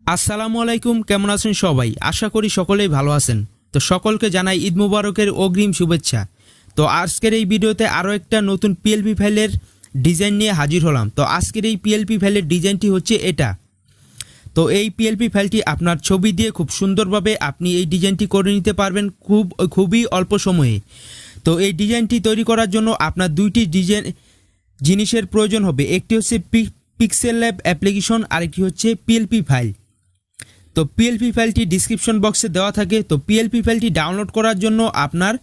আসসালামু আলাইকুম, কেমন আছেন সবাই? আশা করি সকলেই ভালো আছেন। তো সকলকে জানাই ঈদ মুবারকের অগ্রিম শুভেচ্ছা। তো আজকের এই ভিডিওতে আরও একটা নতুন পিএলপি ফাইলের ডিজাইন নিয়ে হাজির হলাম। তো আজকের এই পিএলপি ফাইলের ডিজাইনটি হচ্ছে এটা। তো এই পিএলপি ফাইলটি আপনার ছবি দিয়ে খুব সুন্দরভাবে আপনি এই ডিজাইনটি করে নিতে পারবেন খুবই অল্প সময়ে। তো এই ডিজাইনটি তৈরি করার জন্য আপনার দুইটি জিনিসের প্রয়োজন হবে। একটি হচ্ছে পিক্সেলল্যাব অ্যাপ্লিকেশন, আরেকটি হচ্ছে পিএলপি ফাইল। তো পিএলপি ফাইলটি ডিসক্রিপশন বক্সে দেওয়া থাকে। তো পিএলপি ফাইলটি ডাউনলোড করার জন্য আপনার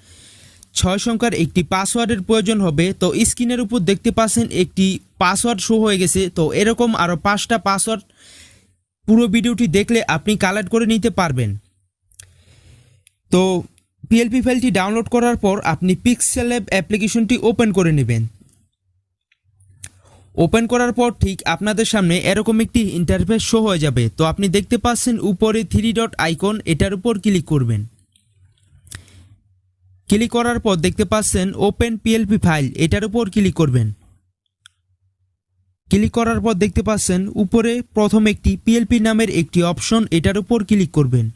6 সংখ্যার একটি পাসওয়ার্ডের প্রয়োজন হবে। তো স্ক্রিনের উপর দেখতে পাচ্ছেন একটি পাসওয়ার্ড শো হয়ে গেছে। তো এরকম আরও 5টা পাসওয়ার্ড পুরো ভিডিওটি দেখলে আপনি কালেক্ট করে নিতে পারবেন। তো পিএলপি ফাইলটি ডাউনলোড করার পর আপনি পিক্সেলল্যাব অ্যাপ্লিকেশনটি ওপেন করে নেবেন। ওপেন করার পর ঠিক আপনাদের সামনে এরকম একটি ইন্টারফেস শো হয়ে যাবে। তো আপনি দেখতে পাচ্ছেন উপরে 3 ডট আইকন, এটার উপর ক্লিক করবেন। ক্লিক করার পর দেখতে পাচ্ছেন ওপেন পিএলপি ফাইল, এটার উপর ক্লিক করবেন। ক্লিক করার পর দেখতে পাচ্ছেন উপরে প্রথম একটি পিএলপি নামের একটি অপশন, এটার উপর ক্লিক করবেন।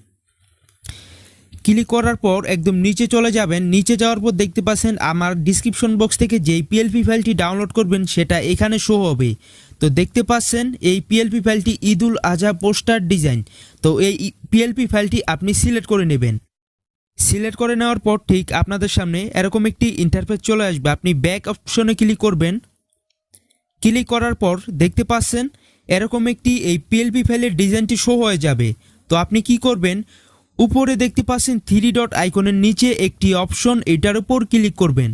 ক্লিক করার পর একদম নিচে চলে যাবেন। নিচে যাওয়ার পর দেখতে পাচ্ছেন আমার ডিসক্রিপশন বক্স থেকে যেই পিএলপি ফাইলটি ডাউনলোড করবেন সেটা এখানে শো হবে। তো দেখতে পাচ্ছেন এই পিএলপি ফাইলটি ঈদুল আজহা পোস্টার ডিজাইন। তো এই পিএলপি ফাইলটি আপনি সিলেক্ট করে নেবেন। সিলেক্ট করে নেওয়ার পর ঠিক আপনাদের সামনে এরকম একটি ইন্টারফেস চলে আসবে। আপনি ব্যাক অপশনে ক্লিক করবেন। ক্লিক করার পর দেখতে পাচ্ছেন এরকম একটি এই পিএলপি ফাইলের ডিজাইনটি শো হয়ে যাবে। তো আপনি কি করবেন, উপরে দেখতে পাচ্ছেন 3 ডট আইকনের নিচে একটি অপশন, এটার উপর ক্লিক করবেন।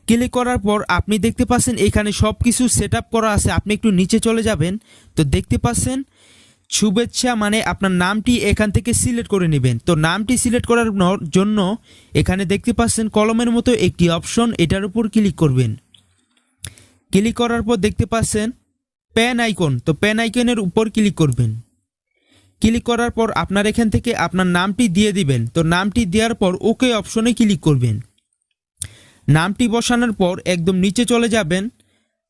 ক্লিক করার পর আপনি দেখতে পাচ্ছেন এখানে সব কিছু সেট আপ করা আছে। আপনি একটু নিচে চলে যাবেন। তো দেখতে পাচ্ছেন শুভেচ্ছা মানে আপনার নামটি এখান থেকে সিলেক্ট করে নেবেন। তো নামটি সিলেক্ট করার জন্য এখানে দেখতে পাচ্ছেন কলমের মতো একটি অপশন, এটার উপর ক্লিক করবেন। ক্লিক করার পর দেখতে পাচ্ছেন পেন আইকন। তো পেন আইকনের উপর ক্লিক করবেন। ক্লিক করার পর আপনার এখান থেকে আপনার নামটি দিয়ে দিবেন। তো নামটি দেওয়ার পর ওকে অপশনে ক্লিক করবেন। নামটি বসানোর পর একদম নিচে চলে যাবেন।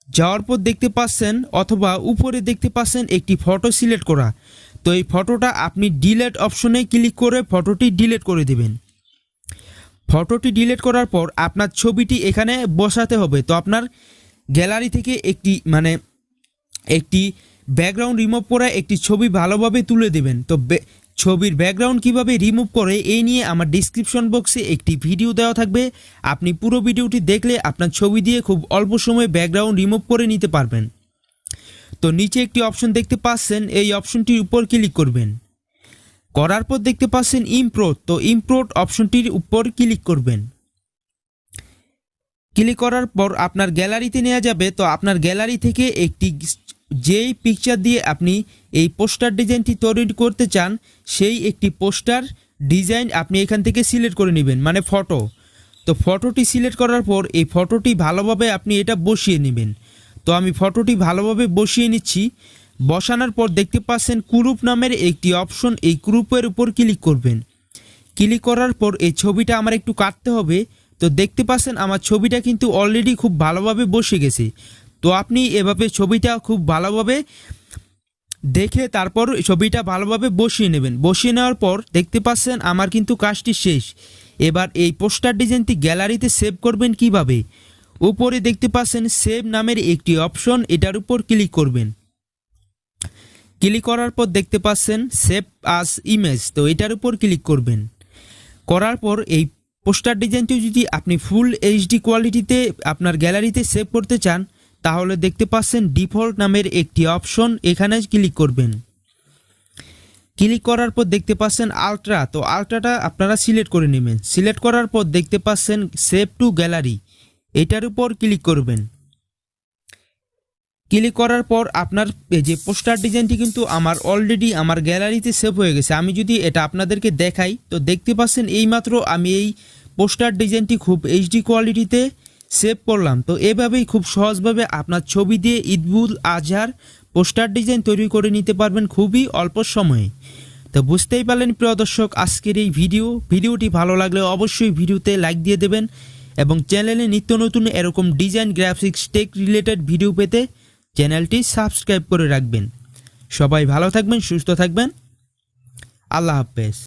যাওয়ার পর দেখতে পাচ্ছেন অথবা উপরে দেখতে পাচ্ছেন একটি ফটো সিলেক্ট করা। তো এই ফটোটা আপনি ডিলেট অপশনে ক্লিক করে ফটোটি ডিলিট করে দিবেন। ফটোটি ডিলিট করার পর আপনার ছবিটি এখানে বসাতে হবে। তো আপনার গ্যালারি থেকে একটি ব্যাকগ্রাউন্ড রিমুভ করে একটি ছবি ভালোভাবে তুলে দেবেন। তো ছবির ব্যাকগ্রাউন্ড কিভাবে রিমুভ করে এই নিয়ে আমার ডিসক্রিপশন বক্সে একটি ভিডিও দেওয়া থাকবে। আপনি পুরো ভিডিওটি দেখলে আপনার ছবি দিয়ে খুব অল্প সময়ে ব্যাকগ্রাউন্ড রিমুভ করে নিতে পারবেন। তো নিচে একটি অপশন দেখতে পাচ্ছেন, এই অপশনটির উপর ক্লিক করবেন। করার পর দেখতে পাচ্ছেন ইমপোর্ট। তো ইমপোর্ট অপশনটির উপর ক্লিক করবেন। ক্লিক করার পর আপনার গ্যালারিতে নেওয়া যাবে। তো আপনার গ্যালারি থেকে একটি যেই পিকচার দিয়ে আপনি এই পোস্টার ডিজাইনটি তৈরি করতে চান সেই একটি পোস্টার ডিজাইন আপনি এখান থেকে সিলেক্ট করে নেবেন, মানে ফটো। তো ফটোটি সিলেক্ট করার পর এই ফটোটি ভালোভাবে আপনি এটা বসিয়ে নেবেন। তো আমি ফটোটি ভালোভাবে বসিয়ে নিচ্ছি। বসানোর পর দেখতে পাচ্ছেন গ্রুপ নামের একটি অপশন, এই গ্রুপের উপর ক্লিক করবেন। ক্লিক করার পর এই ছবিটা আমার একটু কাটতে হবে। তো দেখতে পাচ্ছেন আমার ছবিটা কিন্তু অলরেডি খুব ভালোভাবে বসে গেছে। তো আপনি এভাবে ছবিটা খুব ভালোভাবে দেখে তারপর ছবিটা ভালোভাবে বসিয়ে নেবেন। বসিয়ে নেওয়ার পর দেখতে পাচ্ছেন আমার কিন্তু কাজটি শেষ। এবার এই পোস্টার ডিজাইনটি গ্যালারিতে সেভ করবেন কিভাবে, উপরে দেখতে পাচ্ছেন সেভ নামের একটি অপশন, এটার উপর ক্লিক করবেন। ক্লিক করার পর দেখতে পাচ্ছেন সেভ আস ইমেজ। তো এটার উপর ক্লিক করবেন। করার পর এই পোস্টার ডিজাইনটি যদি আপনি ফুল এইচডি কোয়ালিটিতে আপনার গ্যালারিতে সেভ করতে চান তাহলে দেখতে পাচ্ছেন ডিফল্ট নামের একটি অপশন, এখানে ক্লিক করবেন। ক্লিক করার পর দেখতে পাচ্ছেন আলট্রা। তো আলট্রাটা আপনারা সিলেক্ট করে নেবেন। সিলেক্ট করার পর দেখতে পাচ্ছেন সেভ টু গ্যালারি, এটার উপর ক্লিক করবেন। ক্লিক করার পর আপনার এই যে পোস্টার ডিজাইনটি কিন্তু আমার অলরেডি আমার গ্যালারিতে সেভ হয়ে গেছে। আমি যদি এটা আপনাদেরকে দেখাই তো দেখতে পাচ্ছেন এইমাত্র আমি এই পোস্টার ডিজাইনটি খুব এইচডি কোয়ালিটিতে সেভ করলাম। তো এভাবেই খুব সহজভাবে আপনার ছবি দিয়ে ঈদুল আজহার পোস্টার ডিজাইন তৈরি করে নিতে পারবেন খুবই অল্প সময়ে। তো বুঝতেই পারলেন প্রিয় দর্শক আজকের এই ভিডিওটি ভালো লাগলে অবশ্যই ভিডিওতে লাইক দিয়ে দেবেন এবং চ্যানেলে নিত্য নতুন এরকম design graphics tech related video পেতে চ্যানেলটি সাবস্ক্রাইব করে রাখবেন। সবাই ভালো থাকবেন, সুস্থ থাকবেন। আল্লাহ হাফেজ।